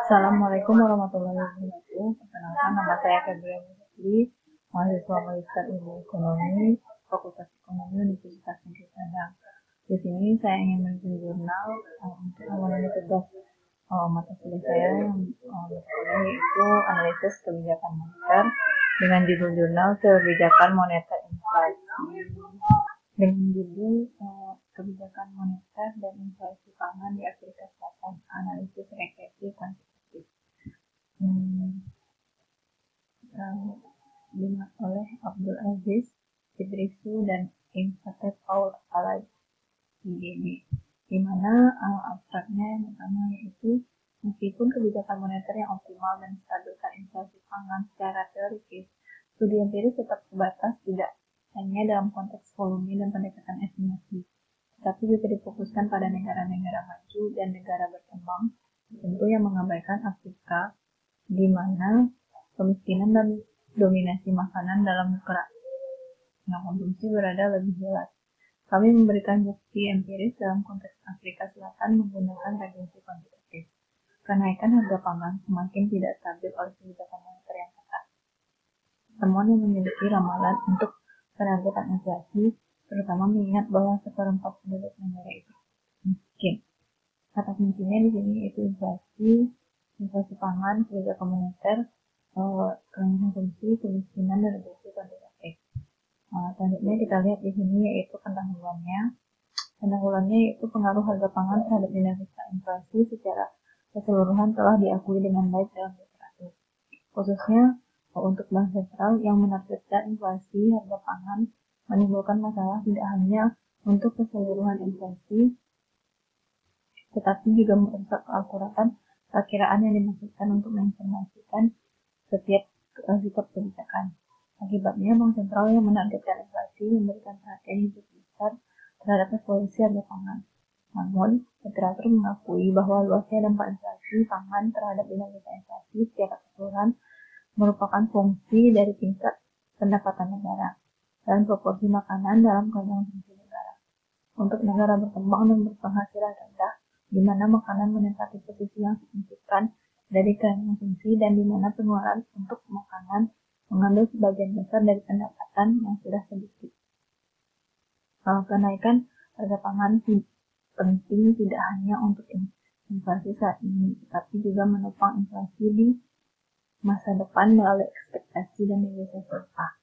Assalamualaikum warahmatullahi wabarakatuh. Perkenalkan, nama saya Febri Musli, mahasiswa Magister Ilmu Ekonomi, Fakultas Ekonomi Universitas Negeri Padang. Di sini saya ingin menulis jurnal untuk memenuhi tugas mata kuliah saya yang yaitu analisis kebijakan moneter dengan judul jurnal kebijakan moneter inflasi. Dengan judul kebijakan moneter dan inflasi pangan di Afrika Selatan, analisis regresi kuantitatif. Dimuat oleh Abdul Aziz Idrisu dan Imhotep Paul Alay IGD, di mana abstraknya yang pertama yaitu meskipun kebijakan moneter yang optimal dan menstabilkan inflasi pangan secara teoritis, studi empiris tetap terbatas tidak hanya dalam konteks volume dan pendekatan estimasi, tetapi juga difokuskan pada negara-negara maju dan negara berkembang, tentu yang mengabaikan Afrika, di mana kemiskinan dan dominasi makanan dalam yang konsumsi berada lebih jelas. Kami memberikan bukti empiris dalam konteks Afrika Selatan menggunakan regresi kuantitatif. Kenaikan harga pangan semakin tidak stabil oleh kebijakan moneter yang ketat. Temuan yang memiliki ramalan untuk penargetan inflasi, terutama mengingat bahwa seperempat penduduk negara itu miskin. Kata kuncinya di sini yaitu inflasi pangan, kebijakan moneter, konsumsi, kemiskinan, dan regresi kuantitatif. Selanjutnya kita lihat di sini yaitu pendahuluannya. Pendahuluannya yaitu pengaruh harga pangan terhadap dinamika inflasi secara keseluruhan telah diakui dengan baik dalam literatur. Khususnya untuk bank sentral yang menargetkan inflasi harga pangan menimbulkan masalah tidak hanya untuk keseluruhan inflasi, tetapi juga merusak keakuratan perkiraan yang dimaksudkan untuk menginformasikan setiap sikap kebijakan. Akibatnya, bank sentral yang menargetkan inflasi memberikan perhatian yang cukup besar terhadap evolusi harga pangan. Namun, literatur mengakui bahwa luasnya dampak inflasi pangan terhadap dinamika inflasi secara keseluruhan merupakan fungsi dari tingkat pendapatan negara dan proporsi makanan dalam konsumsi negara. Untuk negara berkembang dan berpenghasilan rendah, di mana makanan menempati posisi yang signifikan dari konsumsi dan di mana pengeluaran untuk makanan mengambil sebagian besar dari pendapatan yang sudah sedikit. Kenaikan harga pangan penting tidak hanya untuk inflasi saat ini, tetapi juga menopang inflasi di masa depan melalui ekspektasi dan negosiasi upah.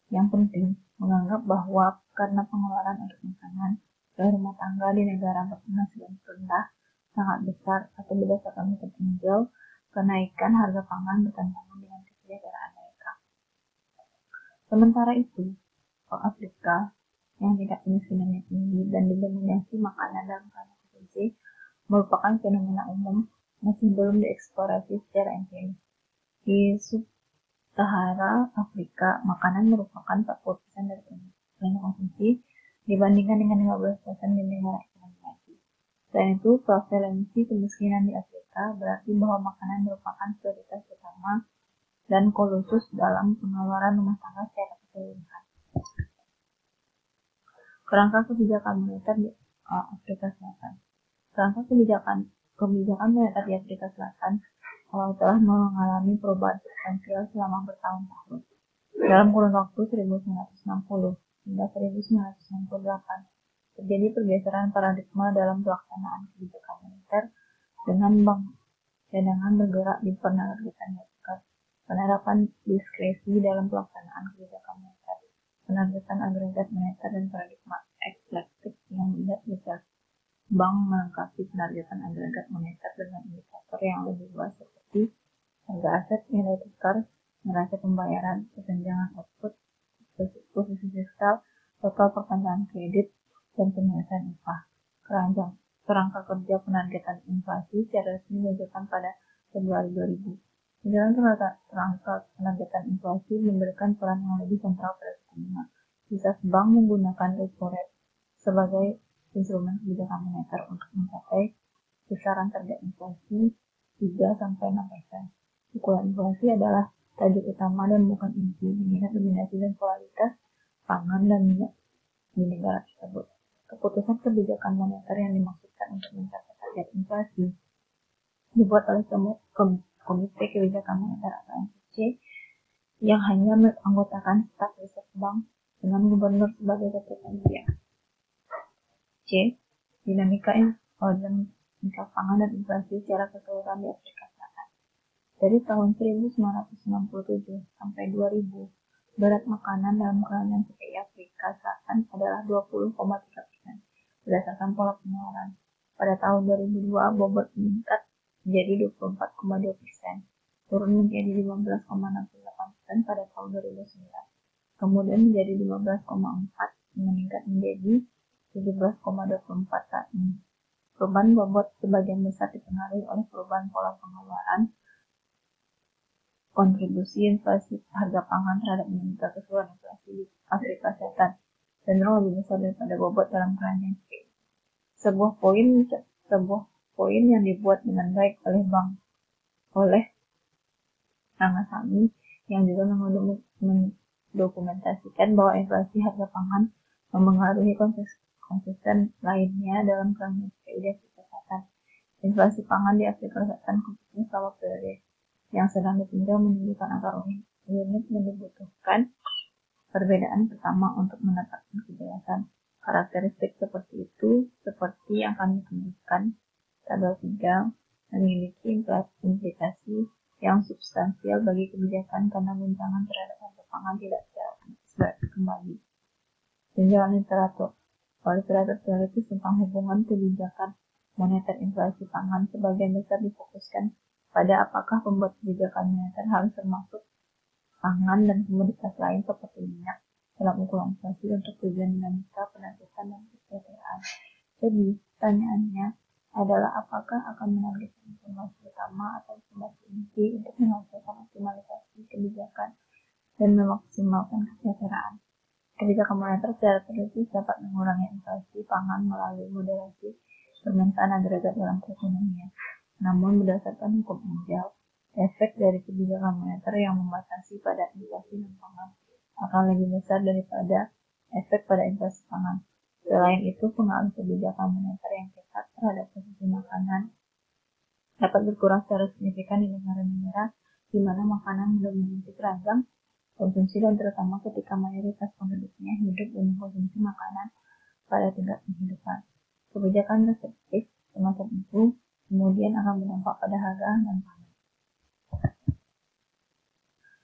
Yang penting menganggap bahwa karena pengeluaran untuk makanan oleh rumah tangga di negara berpenghasilan rendah sangat besar atau berdasarkan metode Engel, kenaikan harga pangan bertentangan dengan kesejahteraan mereka. Sementara itu, Afrika yang tingkat kemiskinannya tinggi dan didominasi makanan dalam ranah konsumsi merupakan fenomena umum masih belum dieksplorasi secara empiris. Di sub-Sahara Afrika, makanan merupakan 40% dari pengeluaran konsumsi dibandingkan dengan 15% di negara ekonomi maju. Selain itu, prevalensi kemiskinan di Afrika berarti bahwa makanan merupakan prioritas utama dan kolosus dalam pengeluaran rumah tangga secara keseluruhan. Kerangka kebijakan moneter di Afrika Selatan. Kerangka kebijakan moneter di Afrika Selatan telah mengalami perubahan substansial selama bertahun-tahun. Dalam kurun waktu 1960 hingga 1968, terjadi pergeseran paradigma dalam pelaksanaan kebijakan moneter dengan bank cadangan bergerak di penargetan moneter, penerapan diskresi dalam pelaksanaan kebijakan moneter, penargetan agregat moneter, dan paradigma eklektik yang melihat jejak bank melengkapi penargetan agregat moneter dengan indikator yang lebih luas seperti harga aset, nilai tukar, neraca pembayaran, kesenjangan output, posisi fiskal, total perpanjangan kredit, dan penyelesaian upah. Kerangka kerja penargetan inflasi secara resmi diluncurkan pada Februari 2000. Di dalam kerangka penargetan inflasi memberikan peran yang lebih sentral pada suku bunga. Bisa bank menggunakan repo rate sebagai instrumen kebijakan moneter untuk mencapai kisaran target inflasi 3-6%. Ukuran inflasi adalah tajuk utama dan bukan inti, mengingat dominasi dan kualitas pangan dan minyak di negara tersebut. Keputusan kebijakan moneter yang dimaksudkan untuk mencapai target inflasi dibuat oleh Komite Kebijakan Moneter atau MKC yang hanya menganggotakan staf riset bank dengan gubernur sebagai ketua panitia. C. Dinamika pangan dan inflasi secara keseluruhan di Afrika Selatan. Dari tahun 1997 sampai 2000, berat makanan dalam keadaan PPI Afrika Selatan adalah 20,3% berdasarkan pola pengeluaran. Pada tahun 2002, bobot meningkat menjadi 24,2%, turun menjadi 15,68% pada tahun 2009. Kemudian menjadi 15,4%, meningkat menjadi 17,24% saat ini. Perubahan bobot sebagian besar dipengaruhi oleh perubahan pola pengeluaran, kontribusi inflasi harga pangan terhadap meningkat keseluruhan inflasi di Afrika Selatan cenderung lebih besar daripada bobot dalam kerangka PPI. Sebuah poin yang dibuat dengan baik oleh Rangasamy yang juga mendokumentasikan bahwa inflasi harga pangan mempengaruhi konsisten lainnya dalam kerangka PPI di Afrika Selatan. Inflasi pangan di Afrika Selatan khususnya selama periode yang sedang ditinjau menunjukkan angka unit yang dibutuhkan. Perbedaan pertama untuk mendapatkan kejelasan karakteristik seperti itu, seperti yang kami tunjukkan, tabel 3 memiliki implikasi yang substansial bagi kebijakan karena guncangan terhadap harga pangan tidak secara kembali. Tinjauan literatur teoritis tentang hubungan kebijakan moneter inflasi pangan sebagian besar difokuskan pada apakah pembuat kebijakan moneter harus termasuk pangan dan komoditas lain seperti minyak dalam ukuran inflasi untuk tujuan dinamika penantikan dan kesejahteraan. Jadi, pertanyaannya adalah apakah akan menargetkan informasi utama atau informasi inti untuk menghasilkan optimalisasi kebijakan dan memaksimalkan kesejahteraan. Kebijakan moneter secara teoritis dapat mengurangi inflasi pangan melalui moderasi permintaan agregat dalam perekonomian. Namun, berdasarkan hukum Angel, efek dari kebijakan moneter yang membatasi pada inflasi dan pangan akan lebih besar daripada efek pada inflasi pangan. Selain itu, pengaruh kebijakan moneter yang ketat terhadap posisi makanan dapat berkurang secara signifikan di negara-negara di mana makanan mendominasi keranjang konsumsi dan terutama ketika mayoritas penduduknya hidup dan mengkonsumsi makanan pada tingkat kehidupan. Kebijakan restriktif semacam itu kemudian akan berdampak pada harga dan pangan.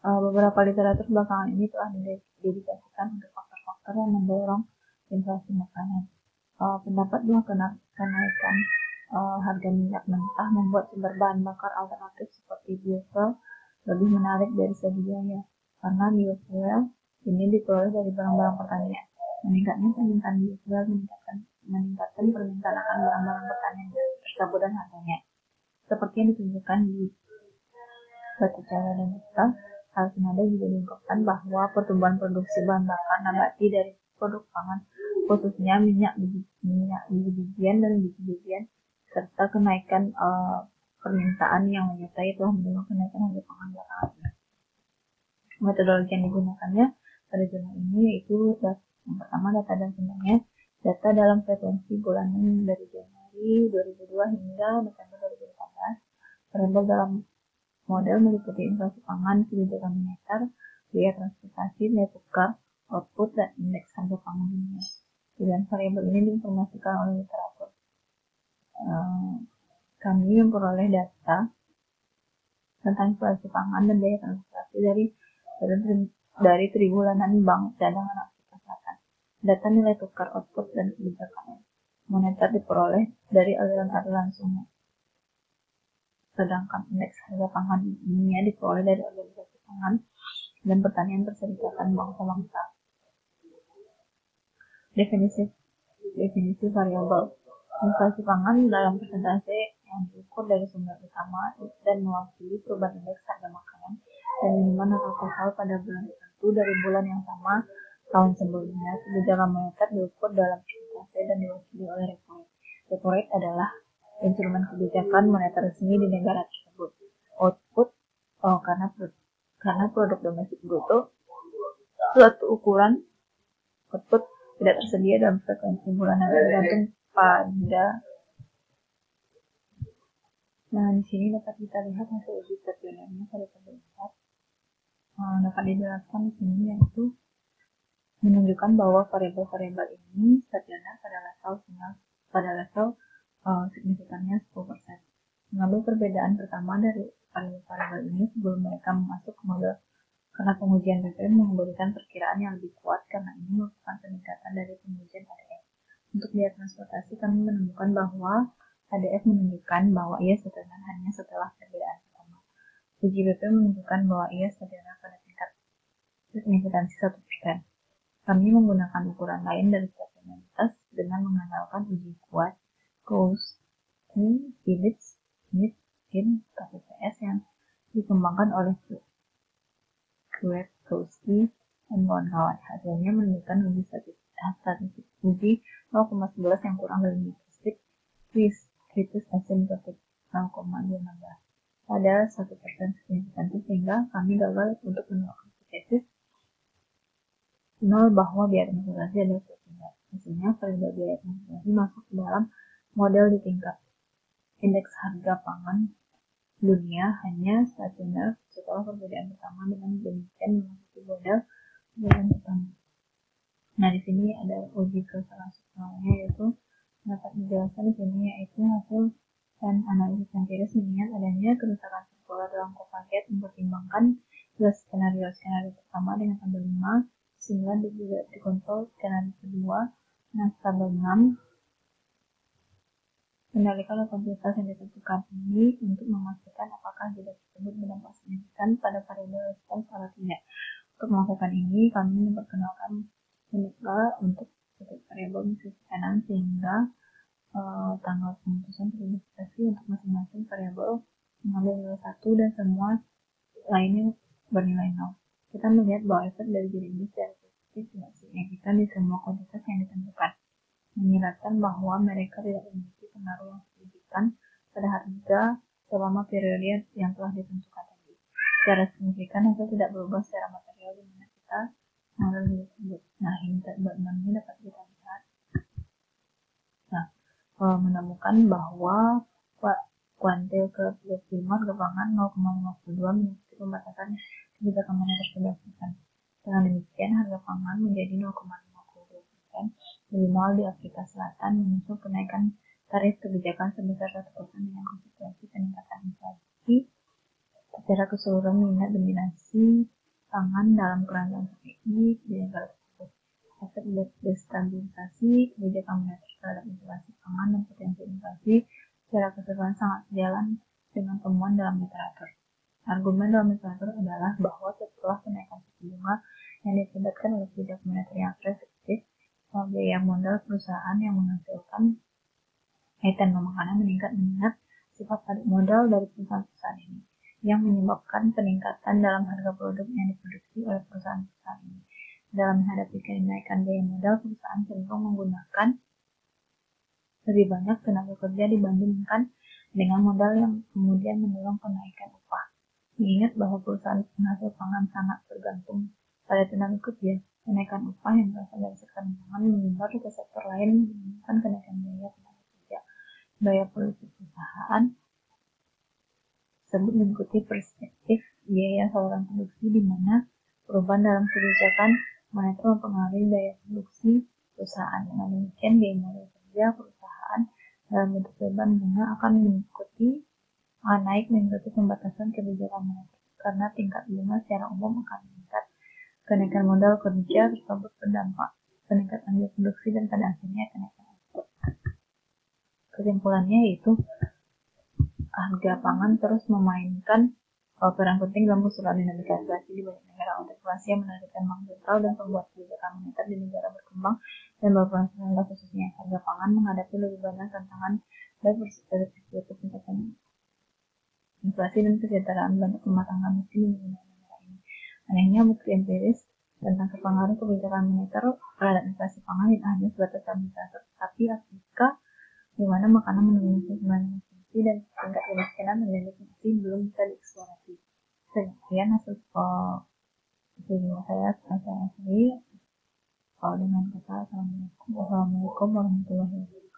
Beberapa literatur belakangan ini telah didedikasikan untuk faktor-faktor yang mendorong inflasi makanan. Pendapat bahwa kenaikan harga minyak mentah membuat sumber bahan bakar alternatif seperti biofuel lebih menarik dari segi biaya, karena biofuel ini diperoleh dari barang-barang pertanian. Meningkatnya permintaan biofuel meningkatkan permintaan akan barang-barang pertanian tersebut dan harganya. Seperti yang ditunjukkan di Baticara dan Dutta, hal senada juga diungkapkan bahwa pertumbuhan produksi bahan bakar nabati dari produk pangan, khususnya minyak biji-bijian dan biji-bijian, serta kenaikan permintaan yang menyertai telah mendorong kenaikan harga pangan belakangan. Metodologi yang digunakannya pada jurnal ini yaitu yang pertama data dan sumbernya, data dalam frekuensi bulanan dari Januari 2002 hingga Desember 2018, variabel dalam model meliputi inflasi pangan, kebijakan moneter, biaya transportasi, nilai tukar, output, dan indeks harga pangan dunia. Dan variabel ini diinformasikan oleh literatur. Kami memperoleh data tentang inflasi pangan dan biaya transportasi dari tribulanan Bank Cadangan Afrika Selatan. Data nilai tukar, output, dan kebijakan moneter diperoleh dari aliran-aliran sungai. Sedangkan indeks harga pangan dunia diperoleh dari organisasi pangan dan pertanian perserikatan bangsa-bangsa. Definisi variabel inflasi pangan dalam persentase yang diukur dari sumber utama dan mewakili perubahan indeks harga makanan dan minuman alkohol pada bulan tertentu dari bulan yang sama tahun sebelumnya. Kebijakan moneter diukur dalam persentase dan diwakili oleh repo rate. Repo rate adalah instrumen kebijakan moneter resmi di negara tersebut. Output karena produk domestik bruto suatu ukuran output tidak tersedia dalam frekuensi bulanan tergantung pada Nah, di sini dapat kita lihat hasil uji stasionernya pada tabel 4. Dapat dijelaskan di sini yaitu menunjukkan bahwa variabel-variabel ini stasioner pada level signifikannya 10%. Mengambil perbedaan pertama dari variabel-variabel ini sebelum mereka masuk ke model, karena pengujian BPM memberikan perkiraan yang lebih kuat karena ini merupakan peningkatan dari pengujian ADF. Untuk biaya transportasi, kami menemukan bahwa ADF menunjukkan bahwa ia stasioner hanya setelah perbedaan pertama. Uji BPM menunjukkan bahwa ia stasioner pada tingkat signifikansi 1%. Kami menggunakan ukuran lain dari stasionaritas dengan mengandalkan uji kuat Phillips, Smith, KPPS yang dikembangkan oleh Kwiatkowski dan kawan-kawan. Hasilnya menunjukkan uji statistik uji 0,11 yang kurang dari statistik kritis asymptotic 0,15 pada 1% signifikansi, sehingga kami gagal untuk menolak hipotesis 0 bahwa biaya transportasi adalah stasioner. Hasilnya, variabel biaya transportasi masuk ke dalam model di tingkat indeks harga pangan dunia hanya stasioner setelah perbedaan pertama, dengan demikian memasuki model perbedaan pertama. Nah, di sini ada uji keseluruhannya, yaitu dapat dijelaskan di sini yaitu hasil dan analisis empiris mengingat adanya kerusakan sirkular dalam kopaket mempertimbangkan skenario pertama dengan tabel 5 sehingga juga dikontrol skenario kedua. Nah, tabel 6 kendalikan kuantitas yang ditentukan ini untuk memastikan apakah jeda tersebut berdampak signifikan pada variabel respons atau tidak. Untuk melakukan ini, kami memperkenalkan menukar untuk setiap variabel sisi kanan sehingga tanggal pemutusan terindikasi untuk masing-masing variabel mengambil nilai 1 dan semua lainnya bernilai 0. Kita melihat bahwa efek dari jeda ini secara positif tidak signifikan di semua kuantitas yang ditentukan, menyiratkan bahwa mereka tidak memiliki pengaruh yang signifikan pada harga selama periode yang telah ditentukan tadi. Secara signifikan, hasil tidak berubah secara material di mana kita mengambil nilai tersebut. Nah, ini ini dapat kita lihat. Nah, menemukan bahwa kuantil ke-25 harga pangan 0,52 mengikuti pembatasan kebijakan moneter berdasarkan. Dengan demikian, harga pangan menjadi 0,52% lebih mahal di Afrika Selatan, menyusul kenaikan tarif kebijakan sebesar 1% dengan konsekuensi peningkatan inflasi secara keseluruhan mengingat dominasi pangan dalam keranjang PPI di negara tersebut. Efek destabilisasi kebijakan moneter terhadap inflasi pangan dan potensi inflasi secara keseluruhan sangat sejalan dengan temuan dalam literatur. Argumen dalam literatur adalah bahwa setelah kenaikan suku bunga yang diakibatkan oleh kebijakan moneter yang restriktif, biaya modal perusahaan yang menghasilkan item makanan meningkat mengingat sifat padat modal dari perusahaan-perusahaan ini, yang menyebabkan peningkatan dalam harga produk yang diproduksi oleh perusahaan-perusahaan ini. Dalam menghadapi kenaikan biaya modal, perusahaan cenderung menggunakan lebih banyak tenaga kerja dibandingkan dengan modal yang kemudian mendorong kenaikan upah. Mengingat bahwa perusahaan penghasil pangan sangat bergantung pada tenaga kerja, kenaikan upah yang berasal dari sektor pangan menyebar ke sektor lain menimbulkan kenaikan biaya tenaga kerja. Biaya produksi perusahaan tersebut mengikuti perspektif biaya saluran produksi, di mana perubahan dalam kebijakan moneter mempengaruhi biaya produksi perusahaan. Dengan demikian, biaya modal kerja perusahaan dalam bentuk beban bunga akan naik mengikuti pembatasan kebijakan moneter, karena tingkat bunga secara umum akan meningkat. Kenaikan modal kerja tersebut berdampak peningkatan biaya produksi dan pada akhirnya kenaikan output. Kesimpulannya yaitu harga pangan terus memainkan peran penting dalam keseluruhan dinamika inflasi di banyak negara. Untuk inflasi yang menargetkan bank sentral dan pembuat kebijakan moneter di negara berkembang dan berperan sentral khususnya, harga pangan menghadapi lebih banyak tantangan baik dari perspektif tingkatan inflasi dan kesejahteraan banyak rumah tangga miskin di negara ini. Anehnya, bukti empiris tentang pengaruh kebijakan moneter terhadap inflasi pangan tidak hanya sebatas stabilisator, tapi Afrika di mana makanan mendominasi sebagian konsumsi dan tingkat kemiskinan menjadi fungsi belum bisa dieksplorasi. Sekian hasil saya sendiri. Dengan kata Assalamualaikum warahmatullahi wabarakatuh.